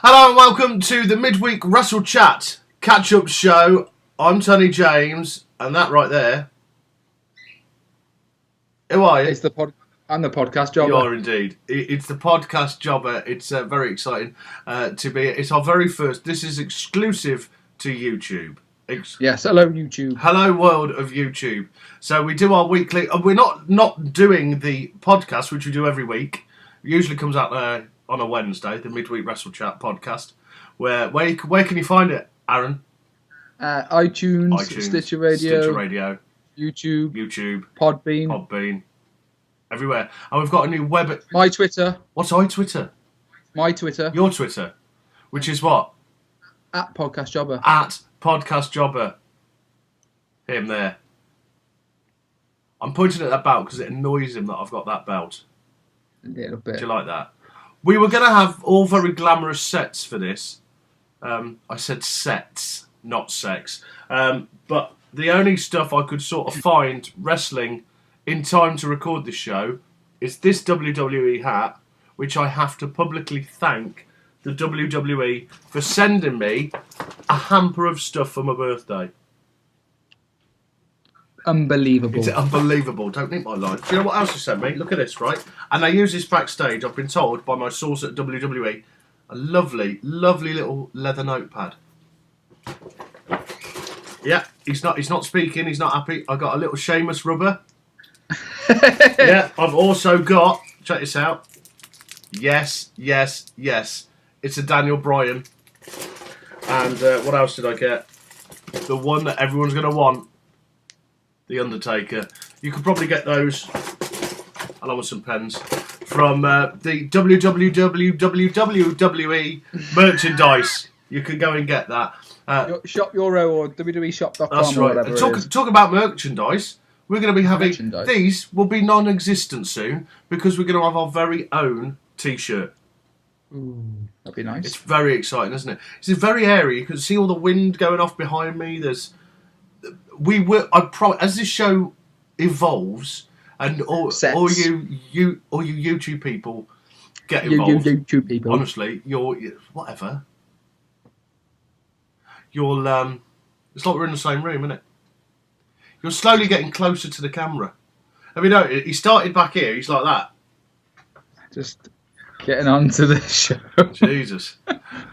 Hello and welcome to the Midweek Wrestle Chat Catchup Show. I'm Tony James, and that right there. Who are you? I'm the podcast jobber. You are indeed. It's the podcast jobber. It's very exciting to be. It's our very first. This is exclusive to YouTube. Yes, hello YouTube. Hello world of YouTube. So we do our weekly. We're not doing the podcast, which we do every week. It usually comes out on a Wednesday, the Midweek Wrestle Chat podcast. Where can you find it, Aaron? iTunes, Stitcher Radio, YouTube, Podbean, everywhere. And we've got a new web. My Twitter. What's iTwitter? My Twitter. Your Twitter, which is what? At Podcast Jobber. At Podcast Jobber. Him there. I'm pointing at that belt because it annoys him that I've got that belt. A little bit. Do you like that? We were going to have all very glamorous sets for this. I said sets, not sex. But the only stuff I could sort of find wrestling in time to record this show is this WWE hat, which I have to publicly thank the WWE for sending me a hamper of stuff for my birthday. Unbelievable. It's unbelievable. Don't nick my line. Do you know what else they sent me? Look at this, right? And they use this backstage, I've been told by my source at WWE, a lovely, lovely little leather notepad. Yeah, he's not speaking, he's not happy. I got a little Sheamus rubber. Yeah, I've also got, check this out. Yes. It's a Daniel Bryan. And what else did I get? The one that everyone's going to want. The Undertaker. You could probably get those, along with some pens, from the WWE merchandise. You can go and get that. Shop Euro or WWEshop.com. That's or right. whatever. Talk about merchandise. We're going to be having these. Will be non-existent soon because we're going to have our very own T-shirt. Ooh, that'd be nice. It's very exciting, isn't it? It's very airy. You can see all the wind going off behind me. As this show evolves and all you YouTube people get involved. You YouTube people. Honestly, whatever. It's like we're in the same room, isn't it? You're slowly getting closer to the camera. I mean, no, he started back here. He's like that. Just getting on to the show. Jesus.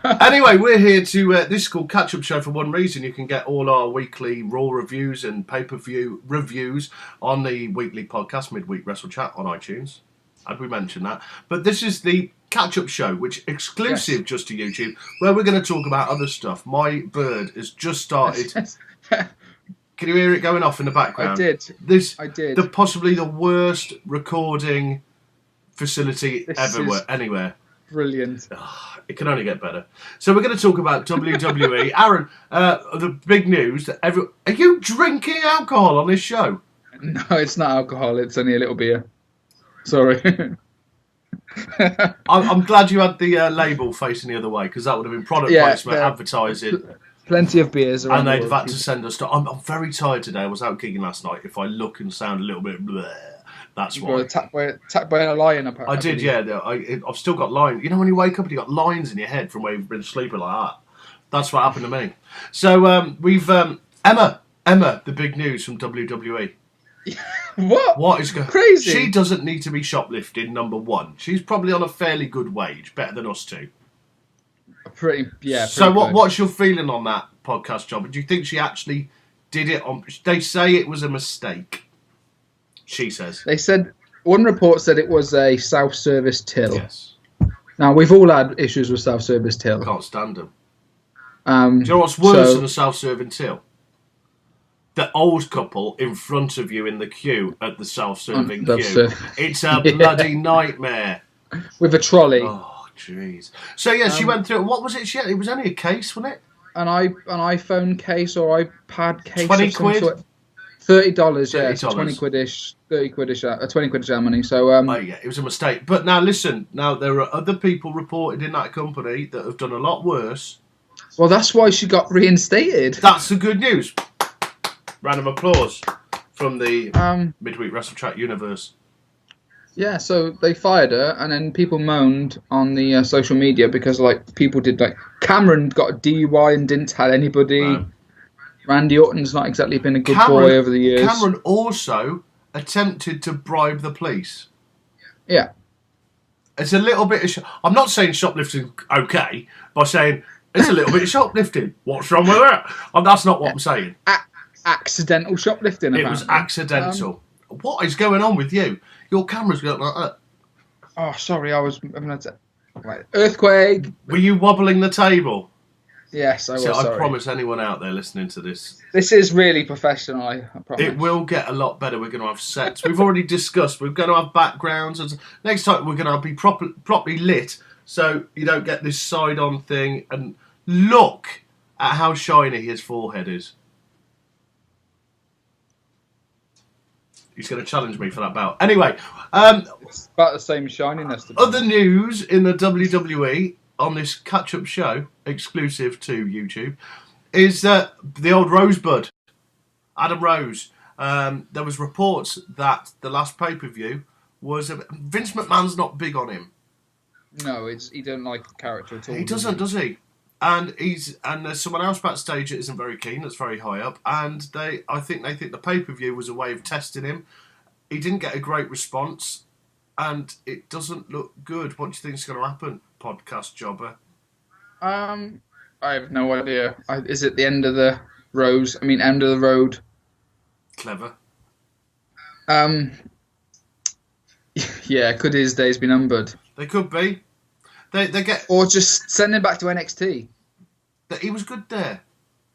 Anyway, we're here to... this is called Catchup Show for one reason. You can get all our weekly Raw reviews and pay-per-view reviews on the weekly podcast, Midweek Wrestle Chat, on iTunes. Had we mentioned that? But this is the Catchup Show, which exclusive just to YouTube, where we're going to talk about other stuff. My bird has just started... Can you hear it going off in the background? I did. Possibly the worst recording facility anywhere. Brilliant. It can only get better. So we're going to talk about WWE. Aaron, the big news that are you drinking alcohol on this show? No, it's not alcohol. It's only a little beer. Sorry. I'm glad you had the label facing the other way because that would have been product placement, advertising. Plenty of beers around. And they'd have had to send us stuff. I'm very tired today. I was out gigging last night. If I look and sound a little bit bleh, that's why. You were attacked by a lion, apparently. I did, yeah. I've still got lines. You know when you wake up and you've got lines in your head from where you've been sleeping like that? That's what happened to me. So we've... Emma, the big news from WWE. What is going crazy? She doesn't need to be shoplifting, number one. She's probably on a fairly good wage, better than us two. Pretty so good. What's your feeling on that podcast job? Do you think she actually did it on... They say it was a mistake. She says. They said... One report said it was a self-service till. Yes. Now, we've all had issues with self-service till. Can't stand them. Do you know what's worse than a self-serving till? The old couple in front of you in the queue at the self-serving queue. It's a bloody nightmare. With a trolley. Oh. Jeez. So yeah, she went through. What was it? It was only a case, wasn't it? An iPhone case or iPad case. 20 quid. $30. Yeah, so 20 quidish, 30 quidish, 20 quidish money. So yeah, it was a mistake. But now listen. Now there are other people reported in that company that have done a lot worse. Well, that's why she got reinstated. That's the good news. Round of applause from the Midweek Wrestle Chat universe. Yeah, so they fired her, and then people moaned on the social media because people did Cameron got a DUI and didn't tell anybody. No. Randy Orton's not exactly been a good boy over the years. Cameron also attempted to bribe the police. Yeah. It's a little bit of... I'm not saying shoplifting okay, by saying it's a little bit of shoplifting. What's wrong with that? That's not what I'm saying. Accidental shoplifting, apparently. It was accidental. What is going on with you? Your camera's going like that. Oh, sorry, I was... Right. Earthquake! Were you wobbling the table? Yes, I was, I promise anyone out there listening to this... This is really professional, I promise. It will get a lot better. We're going to have sets. We've already discussed. We're going to have backgrounds. And next time we're going to be properly lit so you don't get this side-on thing. And look at how shiny his forehead is. He's going to challenge me for that belt. Anyway. It's about the same shininess. Other news in the WWE on this catch-up show, exclusive to YouTube, is the old Rosebud, Adam Rose. There was reports that the last pay-per-view was... Vince McMahon's not big on him. No, he don't like the character at all. He doesn't, does he? And there's someone else backstage that isn't very keen, that's very high up, and I think they think the pay-per-view was a way of testing him. He didn't get a great response, and it doesn't look good. What do you think is going to happen, podcast jobber? I have no idea. Is it the end of the end of the road? Clever. Yeah, could his days be numbered? They could be. They get... Or just send him back to NXT. He was good there.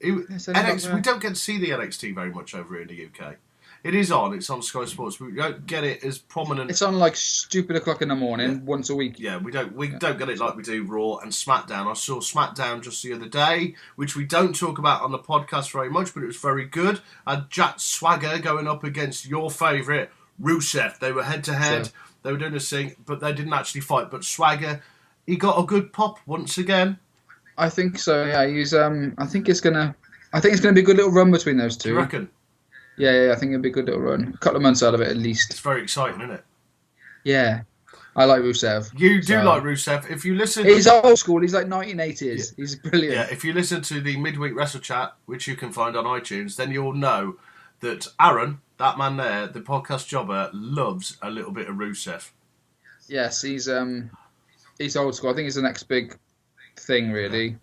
NXT, we don't get to see the NXT very much over here in the UK. It is on. It's on Sky Sports. But we don't get it as prominent. It's on stupid o'clock in the morning once a week. Yeah, we don't get it like we do Raw and SmackDown. I saw SmackDown just the other day, which we don't talk about on the podcast very much, but it was very good. And Jack Swagger going up against your favourite Rusev. They were head to head. They were doing a thing, but they didn't actually fight. But Swagger, he got a good pop once again. I think so. Yeah, he's. I think it's gonna be a good little run between those two. Do you reckon? Yeah, I think it'll be a good little run. A couple of months out of it at least. It's very exciting, isn't it? Yeah, I like Rusev. You do like Rusev. If you listen, he's old school. He's like 1980s. Yeah. He's brilliant. Yeah, if you listen to the Midweek Wrestle Chat, which you can find on iTunes, then you'll know that Aaron, that man there, the podcast jobber, loves a little bit of Rusev. Yes, he's old school. I think he's the next big thing, really.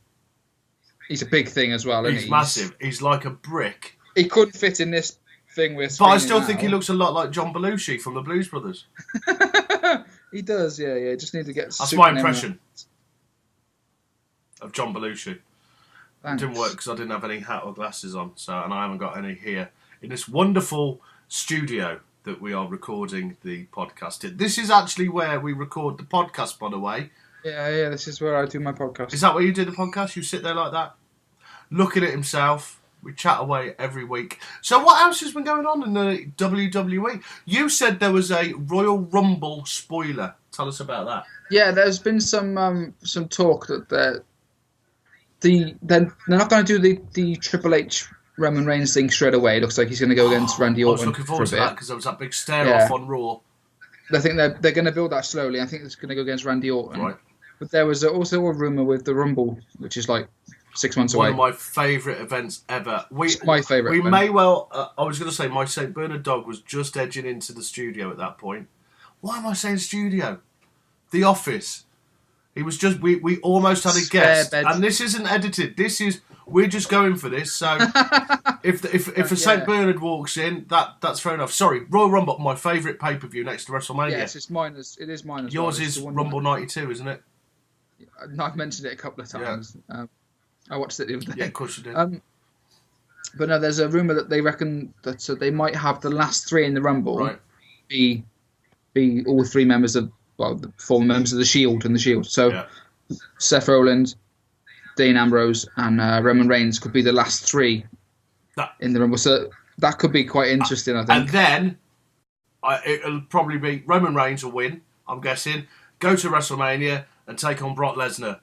He's a big thing as well, isn't he? He's massive. He's like a brick. He couldn't fit in this thing we're But I still think he looks a lot like John Belushi from the Blues Brothers. He does, yeah. Just need to get... That's my impression of John Belushi. Thanks. It didn't work because I didn't have any hat or glasses on, and I haven't got any here in this wonderful studio that we are recording the podcast in. This is actually where we record the podcast, by the way. Yeah, this is where I do my podcast. Is that where you do the podcast? You sit there like that, looking at himself. We chat away every week. So what else has been going on in the WWE? You said there was a Royal Rumble spoiler. Tell us about that. Yeah, there's been some talk that they're not going to do the Triple H Roman Reigns thing straight away. It looks like he's going to go against Randy Orton. I was looking forward to that because there was that big stare-off on Raw. I think they're going to build that slowly. I think it's going to go against Randy Orton. Right. But there was also a rumour with the Rumble, which is like 6 months away. One of my favourite events ever. It's my favourite event. May well... I was going to say my St. Bernard dog was just edging into the studio at that point. Why am I saying studio? The office. He was just... We almost had a guest. And this isn't edited. This is... We're just going for this. So if a St. Bernard walks in, that's fair enough. Sorry, Royal Rumble, my favourite pay-per-view next to WrestleMania. Yes, it is mine as Yours is Rumble 92, isn't it? I've mentioned it a couple of times. Yeah. I watched it the other day. Yeah, of course you did. But no, there's a rumour that they reckon that they might have the last three in the Rumble be all three members of, the former members of the Shield and the Shield. So Seth Rollins, Dean Ambrose, and Roman Reigns could be the last three in the Rumble. So that could be quite interesting, I think. And then it'll probably be Roman Reigns will win, I'm guessing, go to WrestleMania and take on Brock Lesnar.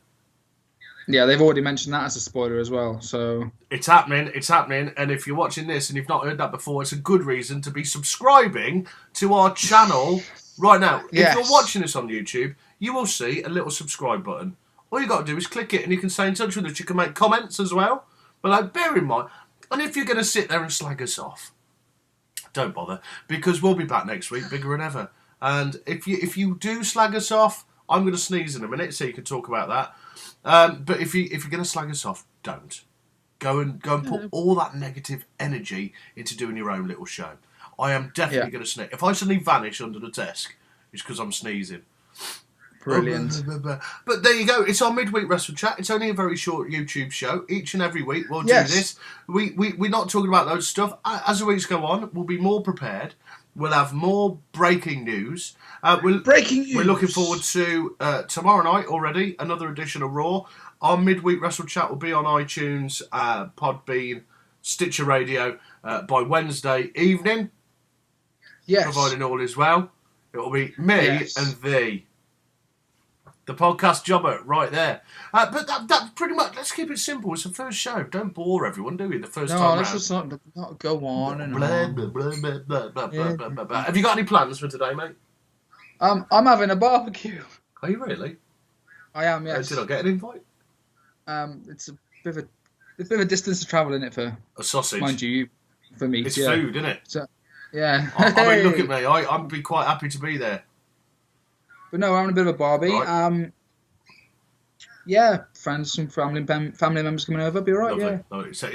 Yeah, they've already mentioned that as a spoiler as well. So it's happening. And if you're watching this and you've not heard that before, it's a good reason to be subscribing to our channel right now. Yes. If you're watching this on YouTube, you will see a little subscribe button. All you got to do is click it, and you can stay in touch with us. You can make comments as well. But bear in mind, and if you're going to sit there and slag us off, don't bother, because we'll be back next week, bigger than ever. And if you do slag us off, I'm going to sneeze in a minute, so you can talk about that. But if you're going to slag us off, don't. Go and put all that negative energy into doing your own little show. I am definitely going to sneeze. If I suddenly vanish under the desk, it's because I'm sneezing. Brilliant. But there you go. It's our Midweek Wrestle Chat. It's only a very short YouTube show. Each and every week we'll do this. We're not talking about loads of stuff. As the weeks go on, we'll be more prepared. We'll have more breaking news. Breaking news. We're looking forward to tomorrow night already, another edition of Raw. Our Midweek Wrestle Chat will be on iTunes, Podbean, Stitcher Radio by Wednesday evening. Yes. Providing all is well. It will be me and thee. The podcast jobber right there. But that pretty much, let's keep it simple. It's the first show. Don't bore everyone, do we? The first time let's just not go on and on. Have you got any plans for today, mate? I'm having a barbecue. Are you really? I am, yes. Did I get an invite? It's a bit of a distance to travel in it for a sausage. Mind you, for me. It's food, isn't it? So, yeah. I mean, look at me. I'd be quite happy to be there. But no, we're having a bit of a barbie. Right. Friends and family members coming over. Be alright. Lovely. Yeah. Lovely. So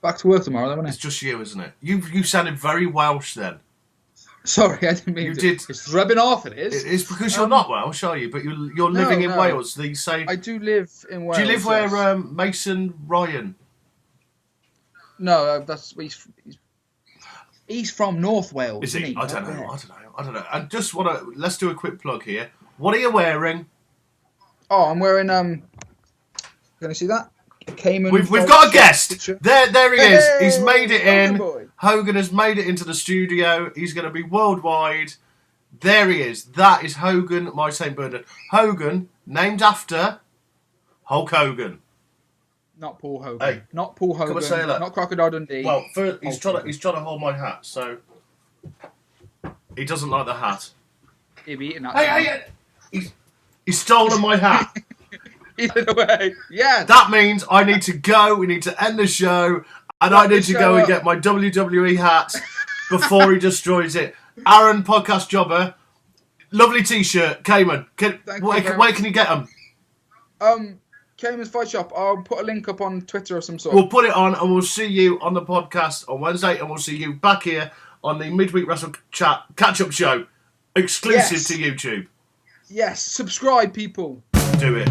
back to work tomorrow, though, won't it? It's just you, isn't it? You sounded very Welsh then. Sorry, I didn't mean you to. Did. It's rubbing off. It is. It's because you're not Welsh, are you? But you're living in Wales. They say. I do live in Wales. Do you live where Mason Ryan? No, that's he's from North Wales. Is he? I don't know. I just want to let's do a quick plug here. What are you wearing? Oh, I'm wearing Can you see that? Cayman. We've got a guest. There he is. He's made it in. Boy. Hogan has made it into the studio. He's going to be worldwide. There he is. That is Hogan, my St. Bernard. Hogan, named after Hulk Hogan. Not Paul Hogan. Hey, not Paul Hogan. come and say that. Not Crocodile Dundee. Well, first, he's trying to hold my hat, so he doesn't like the hat. He'll be eating that. Hey! He's stolen my hat. He's in the way. Yeah. That means I need to go. We need to end the show, and I need to go and get my WWE hat before he destroys it. Aaron, podcast jobber, lovely T-shirt, Cayman. Where can you get them? Cayman's Fight Shop. I'll put a link up on Twitter or some sort. We'll put it on, and we'll see you on the podcast on Wednesday, and we'll see you back here on the Midweek Wrestle Chat Catchup Show, exclusive to YouTube. Yes, subscribe, people. Do it.